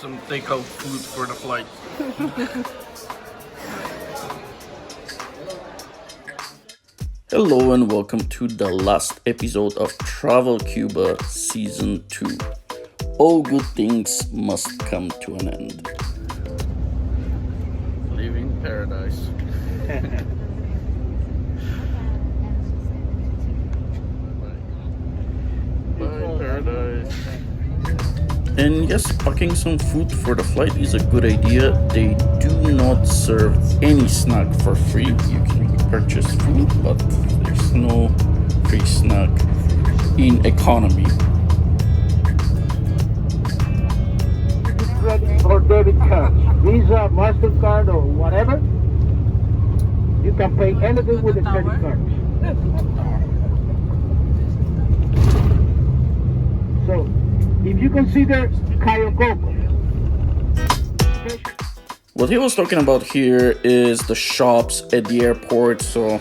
some takeout food for the flight. Hello and welcome to the last episode of Travel Cuba Season 2. All good things must come to an end. Living paradise. Bye paradise. And yes, packing some food for the flight is a good idea. They do not serve any snack for free. You can purchase food, but there's no free snack in economy. Credit or debit cards, Visa, MasterCard, or whatever. You can pay anything with a credit card. So, if you consider Cayo Coco. What he was talking about here is the shops at the airport. So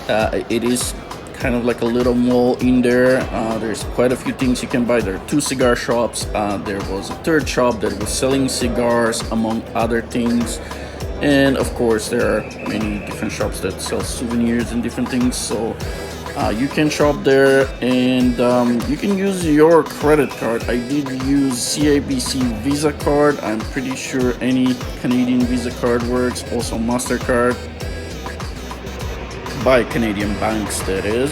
it is kind of like a little mall in there. There's quite a few things you can buy. There are 2 cigar shops. There was a 3rd shop that was selling cigars, among other things. And of course, there are many different shops that sell souvenirs and different things. So you can shop there, and you can use your credit card. I did use CIBC Visa card. I'm pretty sure any Canadian Visa card works. Also MasterCard by Canadian banks, that is.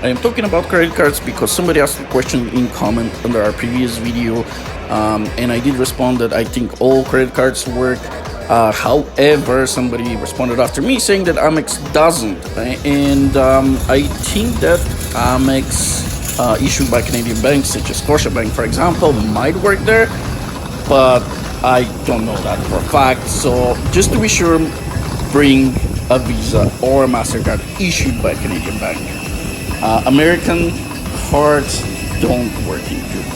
I am talking about credit cards because somebody asked a question in comment under our previous video, and I did respond that I think all credit cards work. However, somebody responded after me saying that Amex doesn't, and I think that Amex issued by Canadian banks such as Scotiabank, for example, might work there, but I don't know that for a fact. So just to be sure, bring a Visa or a MasterCard issued by a Canadian bank. American cards don't work in Cuba.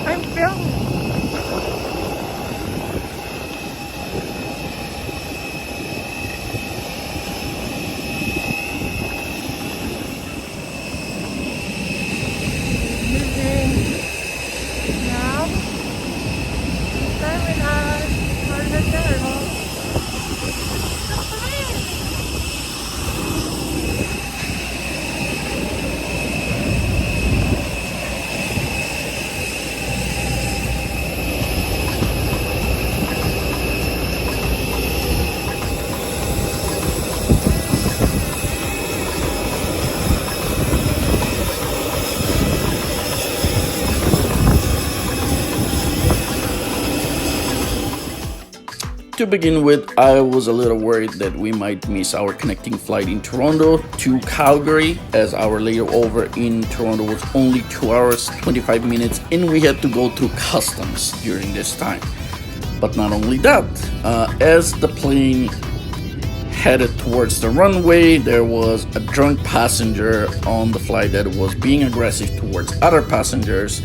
I'm filming. To begin with, I was a little worried that we might miss our connecting flight in Toronto to Calgary, as our layover in Toronto was only 2 hours 25 minutes and we had to go through customs during this time. But not only that, as the plane headed towards the runway, there was a drunk passenger on the flight that was being aggressive towards other passengers.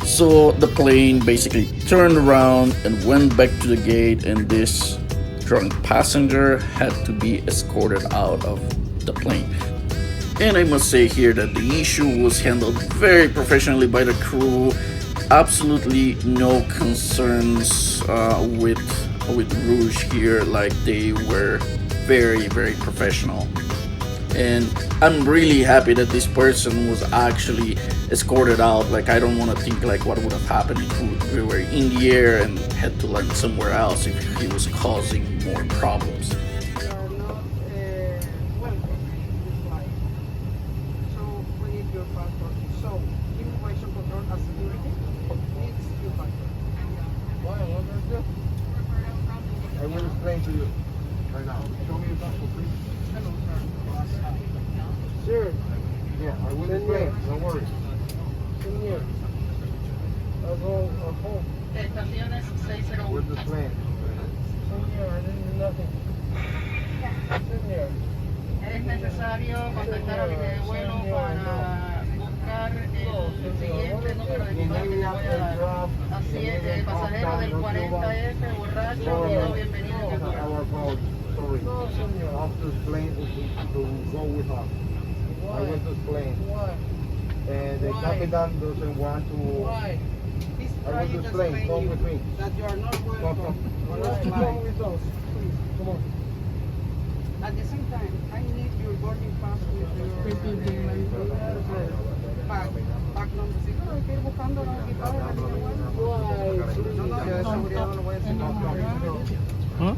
So the plane basically turned around and went back to the gate, and this drunk passenger had to be escorted out of the plane. And I must say here that the issue was handled very professionally by the crew. Absolutely no concerns with Rouge here. Like, they were very, very professional. And I'm really happy that this person was actually escorted out. Like, I don't want to think like what would have happened if we were in the air and had to land somewhere else if he was causing more problems. I will explain to you right now. Show me your passport, please. Sure. Yeah, I will explain. Don't worry. In here. I'll go home. Estaciones 601. Where's the plane? In here. I didn't do nothing. In here. Es necesario contactar a línea de vuelo para buscar el siguiente número de equipaje que voy a dar. Así es, pasajero del 40F, borracho, no bienvenido a Ecuador. Sorry. No, senor. Off to Spain to go with us. I went to Spain. Why? And the Why? captain doesn't want to. Why? He's I trying want to to explain. explain Come you with me. that you are not Come, welcome. come. Why? Come with us. Please, come on. At the same time, I need your boarding pass with your pack number 6. No, hay que ir buscando la guitarra. No, de seguridad no lo voy a decir. Huh?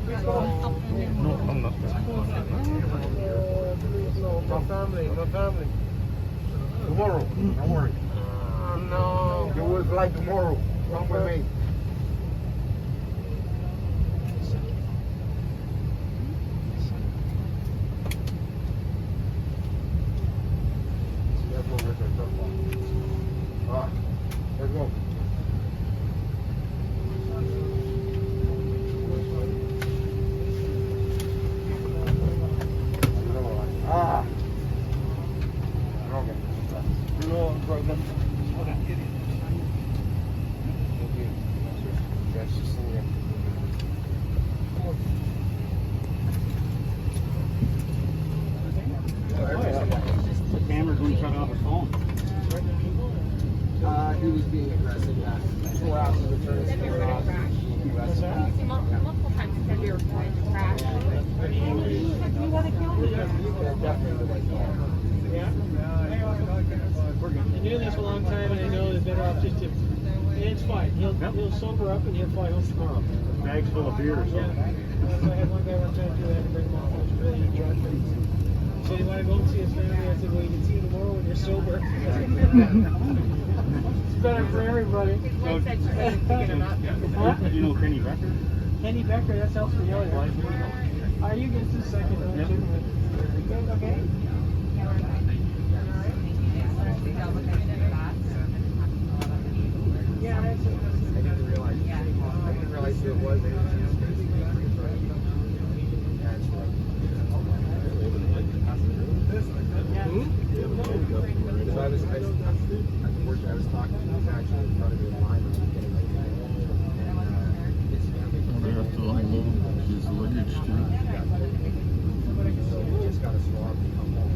No, I'm not. No, my family, my family. Tomorrow, don't worry. No. You will fly tomorrow. Come with me. Let's go with her. Ah, let's go. Ah. Okay. No problem. Okay. Yes, just in here. The camera's when he shut off his phone. He was being aggressive, yeah. 4 hours of the turn. Multiple times said we were going to crash. Been doing this a long time, and I know it's better off just to. And it's fine. He'll sober up and he'll fly home tomorrow. Bags full of beer or Yeah. something. So I had one guy one time do that to bring him off. It was really interesting. He said he wanted to go and see his family. I said, well, you can see you tomorrow when you're sober. It's better for everybody. His wife said she wasn't picking him up. Huh? You know Kenny Becker? Kenny Becker, that's Elf for Yellow. Are you getting to the second one? Yep. Good, okay. Yeah, that's it. I didn't realize who it was. So I was talking to him actually in front of me in line. They have to unload his luggage too. So he just got a swab to come home.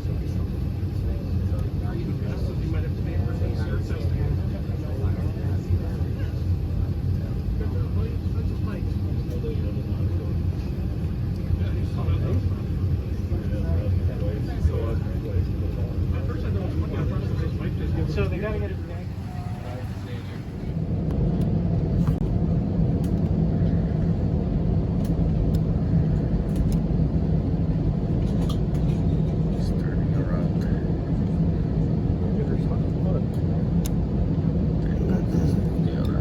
So he's So they gotta get it back. Turning around. The other way.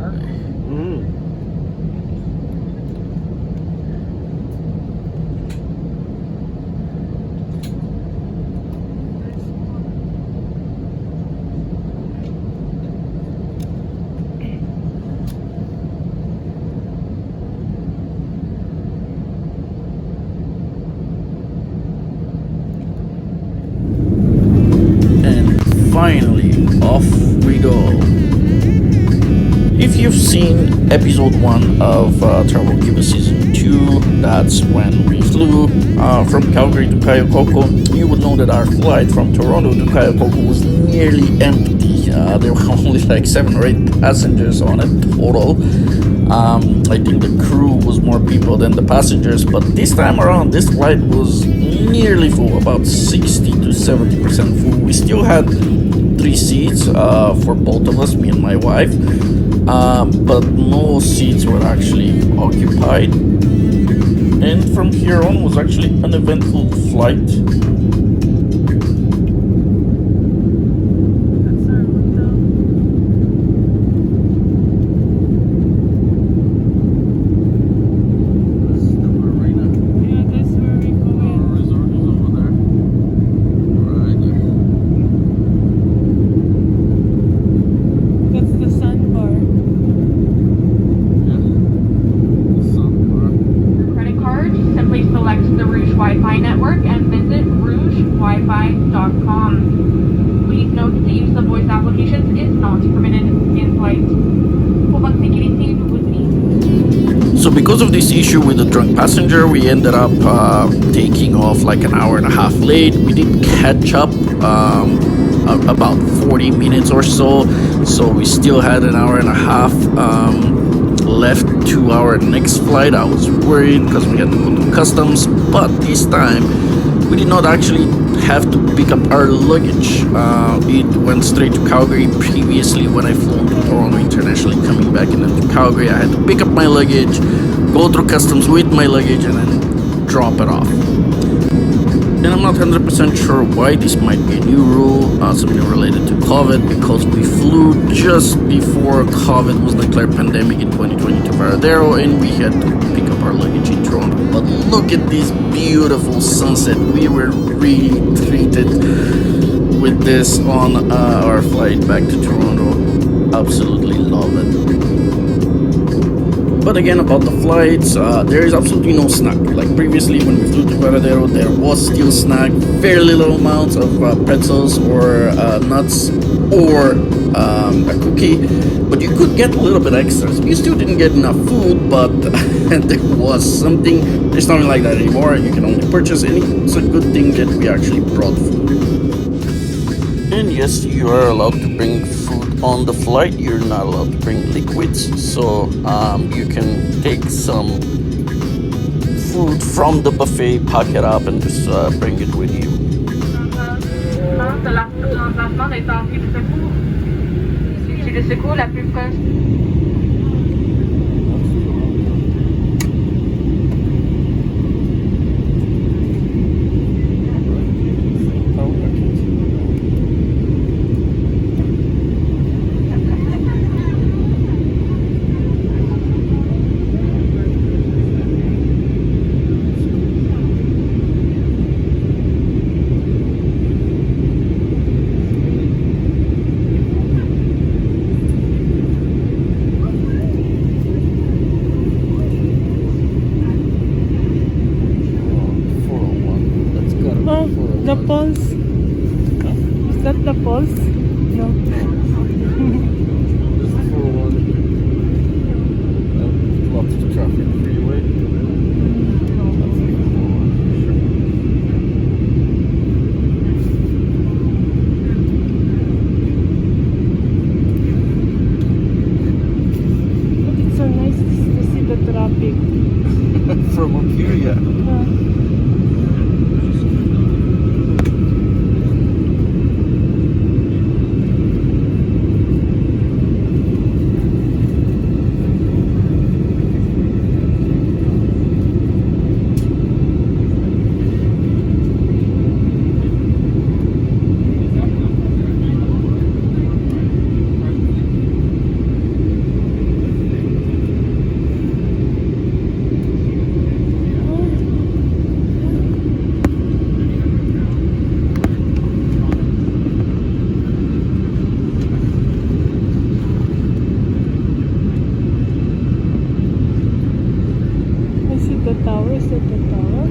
And finally, off we go. If you've seen episode 1 of Travel Cuba Season 2, that's when we flew from Calgary to Cayo Coco, you would know that our flight from Toronto to Cayo Coco was nearly empty. There were only like 7 or 8 passengers on it total. I think the crew was more people than the passengers, but this time around this flight was nearly full, about 60 to 70% full. We still had 3 seats for both of us, me and my wife, but no seats were actually occupied. And from here on was actually an eventful flight. Credit card, simply select the Rouge Wi-Fi network and visit rougewifi.com. Please note that the use of voice applications is not permitted in flight. So because of this issue with the drunk passenger, we ended up taking off like an hour and a half late. We did catch up about 40 minutes or so. So we still had an hour and a half left to our next flight. I was worried because we had to go to customs, but this time we did not actually have to pick up our luggage. It went straight to Calgary. Previously, when I flew to Toronto internationally, coming back and then to Calgary, I had to pick up my luggage, go through customs with my luggage, and then drop it off. And I'm not 100% sure why. This might be a new rule, something related to COVID, because we flew just before COVID was declared pandemic in 2020 to Varadero, and we had to pick up our luggage in Toronto. But look at this beautiful sunset. We were really treated with this on our flight back to Toronto. Absolutely love it. But again, about the flights, there is absolutely no snack. Like previously, when we flew to Varadero, there was still snack, very little amounts of pretzels or nuts or a cookie, but you could get a little bit extras. You still didn't get enough food, but there was something. There's nothing like that anymore. You can only purchase, and it's a good thing that we actually brought food. And yes, you are allowed to bring food on the flight. You're not allowed to bring liquids, so you can take some food from the buffet, pack it up, and just bring it with you. Le secours la plus proche. The pulse. Is that the pulse? No. This is 401. Lots of traffic freeway. But it's so nice to see the traffic. From up here, yeah. The tower, is that the tower?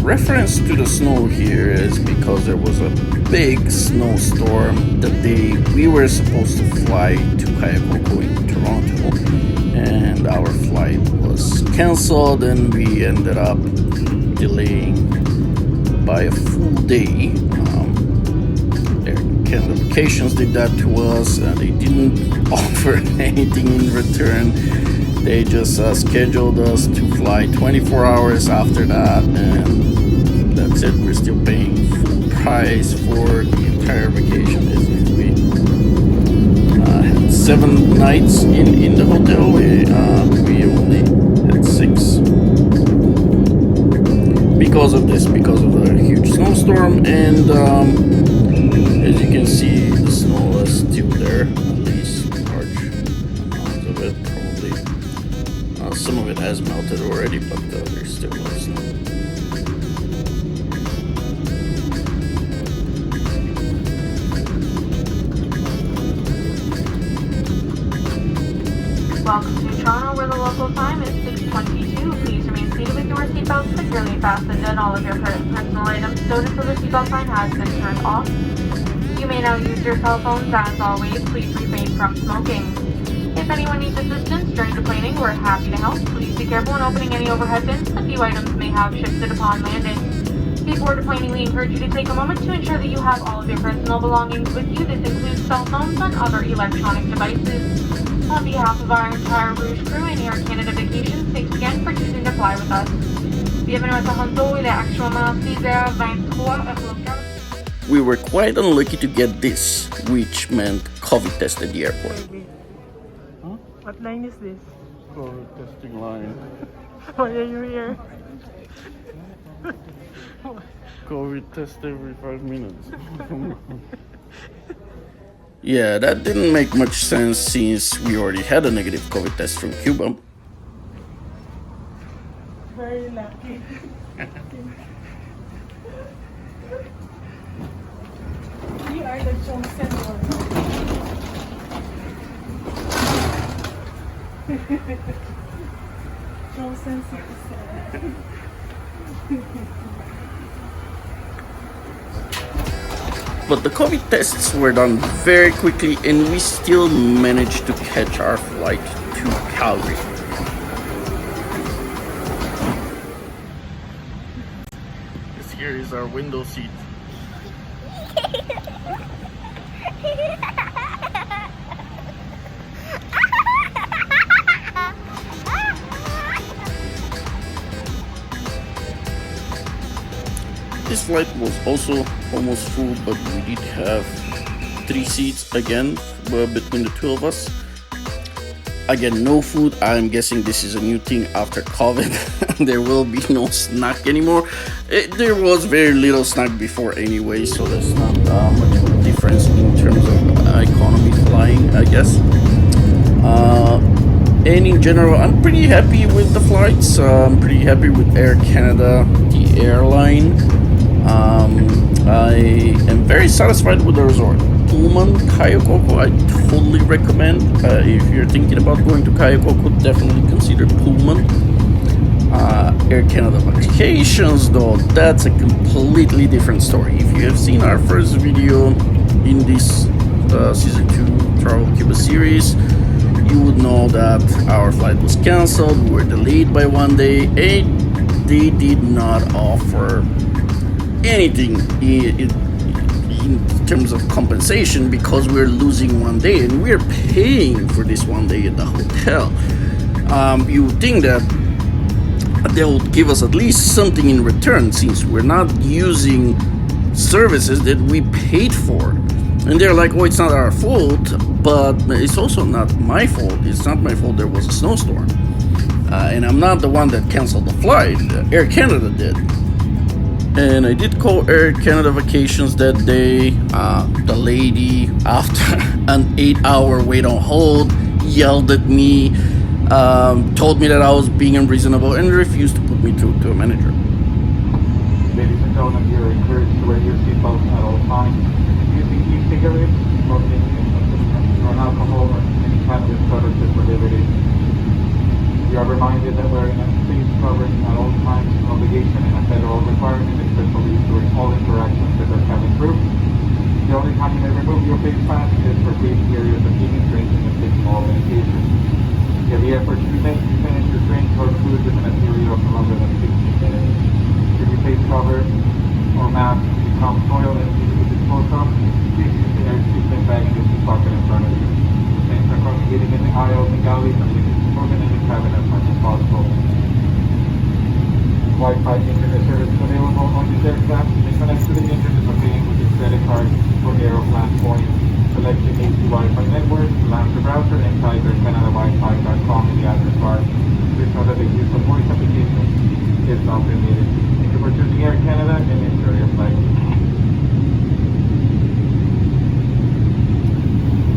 reference to the snow here is because there was a big snowstorm the day we were supposed to fly to Cayo Coco in Toronto, and our flight was cancelled and we ended up delaying by a full day. Air Canada Vacations did that to us, and they didn't offer anything in return. They just scheduled us to fly 24 hours after that, and that's it. We're still paying full price for the entire vacation. As if we had 7 nights in the hotel, we only had 6 because of this, because of the huge snowstorm. And as you can see, the snow is still there, at least large amounts of it. Probably some of it has melted already, but there's still no snow. Welcome to Toronto, where the local time is 6:22. Please remain seated with your seatbelts securely fastened and all of your personal items stowed until the seatbelt sign has been turned off. You may now use your cell phones. As always, please refrain from smoking. If anyone needs assistance during deplaning, we're happy to help. Please be careful when opening any overhead bins. A few items may have shifted upon landing. Before deplaning, we encourage you to take a moment to ensure that you have all of your personal belongings with you. This includes cell phones and other electronic devices. On behalf of our entire Rouge crew and Air Canada Vacations, thanks again for choosing to fly with us. Bienvenue à Toronto, il est actuellement 6h23 heure locale. We were quite unlucky to get this, which meant COVID test at the airport. Huh? What line is this? COVID testing line. Why are you here? COVID test every 5 minutes. Yeah, that didn't make much sense since we already had a negative COVID test from Cuba. Very lucky. We are the chosen ones. Chosen citizen. But the COVID tests were done very quickly, and we still managed to catch our flight to Calgary. This here is our window seat. This flight was also almost full, but we did have 3 seats again between the 2 of us. Again, no food. I'm guessing this is a new thing after COVID. There will be no snack anymore. There was very little snack before anyway, so there's not much of a difference in terms of economy flying, I guess. And in general, I'm pretty happy with the flights. I'm pretty happy with Air Canada, the airline. I am very satisfied with the resort. Pullman, Cayo Coco, I totally recommend. If you're thinking about going to Cayo Coco, definitely consider Pullman. Air Canada Vacations, though, that's a completely different story. If you have seen our first video in this Season 2 Travel Cuba series, you would know that our flight was cancelled. We were delayed by 1 day, and they did not offer anything in terms of compensation because we're losing 1 day and we're paying for this 1 day at the hotel. You would think that they would give us at least something in return since we're not using services that we paid for. And they're like, oh, it's not our fault, but it's also not my fault. It's not my fault there was a snowstorm. And I'm not the one that canceled the flight. Air Canada did. And I did call Air Canada Vacations that day. The lady, after an 8-hour wait on hold, yelled at me, told me that I was being unreasonable, and refused to put me through to a manager. Ladies and gentlemen, you're encouraged to wear your seatbelt at all times. Using e-cigarettes, smoking, non-alcohol, or any cannabis products is prohibited. You are reminded reminded that wearing a face covering at all times is an obligation and a federal requirement, especially during all interactions with our cabin crew. The only time you may remove your face mask is for brief periods of eating, drinking, and taking all medication. If the effort to finish your drink or food within a period of no longer than 15 minutes. If your face cover or mask becomes soiled and needs to be disposed of, please use the air treatment bag in the pocket in front of you. Things are congregating in the aisles and galleys and leaving the movement in the cabin as much as possible. Wi-Fi internet service is available on this aircraft. You may connect to the internet by paying with your credit card or Aeroplan points. Select the AC Wi-Fi network, launch the browser, and type canadawifi.com in the address bar. Please note that the use of voice applications is not permitted. Thank you for choosing Air Canada and enjoy your flight.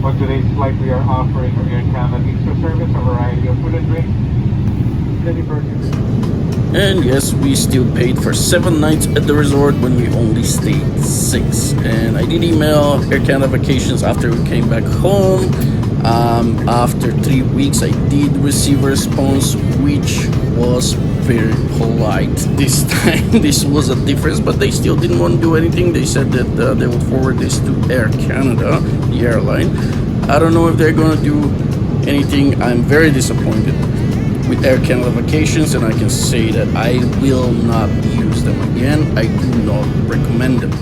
On today's flight, we are offering our Air Canada Extra service a variety of food and drinks. Ready for And yes, we still paid for 7 nights at the resort when we only stayed 6. And I did email Air Canada Vacations after we came back home. After 3 weeks, I did receive a response, which was very polite this time. This was a difference, but they still didn't want to do anything. They said that they would forward this to Air Canada, the airline. I don't know if they're going to do anything. I'm very disappointed with Air Canada Vacations, and I can say that I will not use them again. I do not recommend them.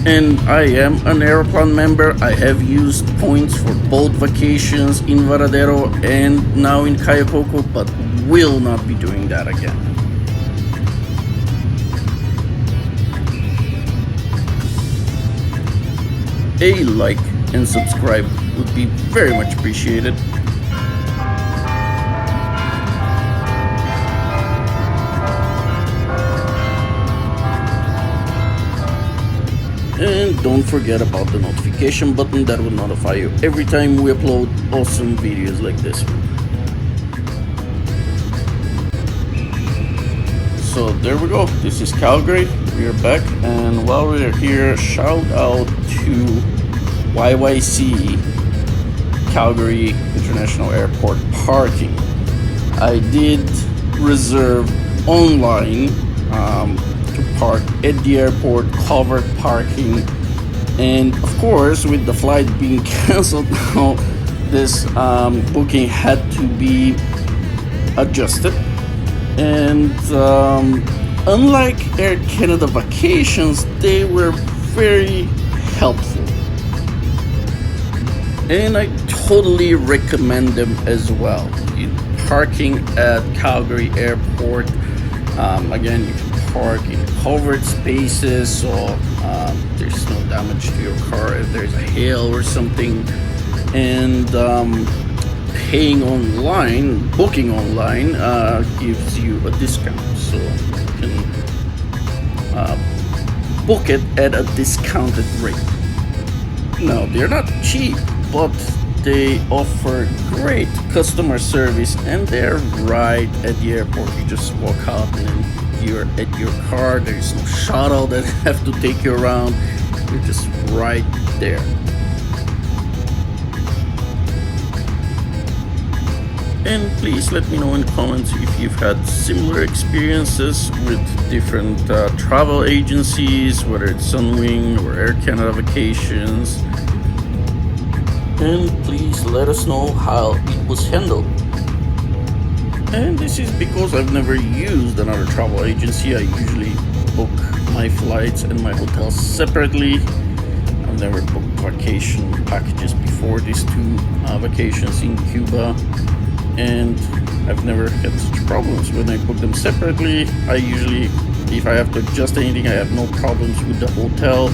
And I am an Aeroplan member. I have used points for both vacations in Varadero and now in Cayo Coco, but will not be doing that again. A like and subscribe would be very much appreciated. And don't forget about the notification button that will notify you every time we upload awesome videos like this one. So there we go. This is Calgary. We are back, and while we're here, shout out to YYC Calgary International Airport parking. I did reserve online to park at the airport, covered parking, and of course with the flight being cancelled now, this booking had to be adjusted. And unlike Air Canada Vacations, they were very helpful, and I totally recommend them as well. Parking at Calgary Airport, again, you can park in covered spaces, so there's no damage to your car if there's a hail or something. And paying online, booking online, gives you a discount, so you can book it at a discounted rate. Now, they're not cheap, but they offer great customer service, and they're right at the airport. You just walk out and you're at your car. There's no shuttle that have to take you around. You're just right there. And please let me know in comments if you've had similar experiences with different travel agencies, whether it's Sunwing or Air Canada Vacations. And please let us know how it was handled. And this is because I've never used another travel agency. I usually book my flights and my hotels separately. I've never booked vacation packages before these 2 vacations in Cuba, and I've never had such problems. When I book them separately, I usually, if I have to adjust anything, I have no problems with the hotel.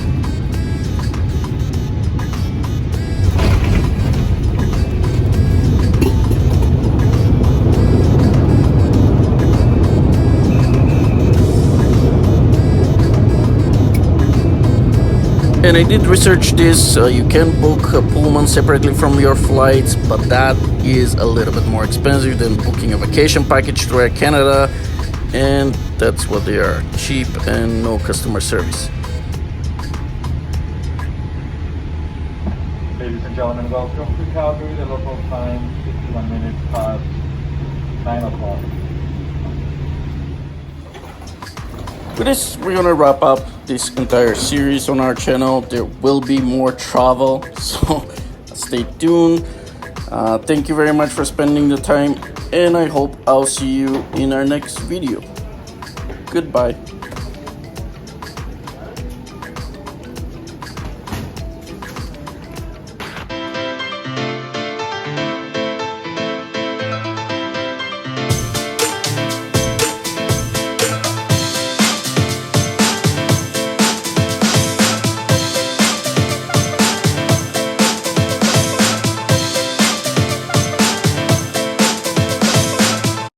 And I did research this. You can book a Pullman separately from your flights, but that is a little bit more expensive than booking a vacation package through Air Canada, and that's what they are, cheap and no customer service. Ladies and gentlemen, welcome to Calgary. The local time 51 minutes past 9 o'clock. With this, we're gonna wrap up this entire series on our channel. There will be more travel, so stay tuned. Thank you very much for spending the time, and I hope I'll see you in our next video. Goodbye.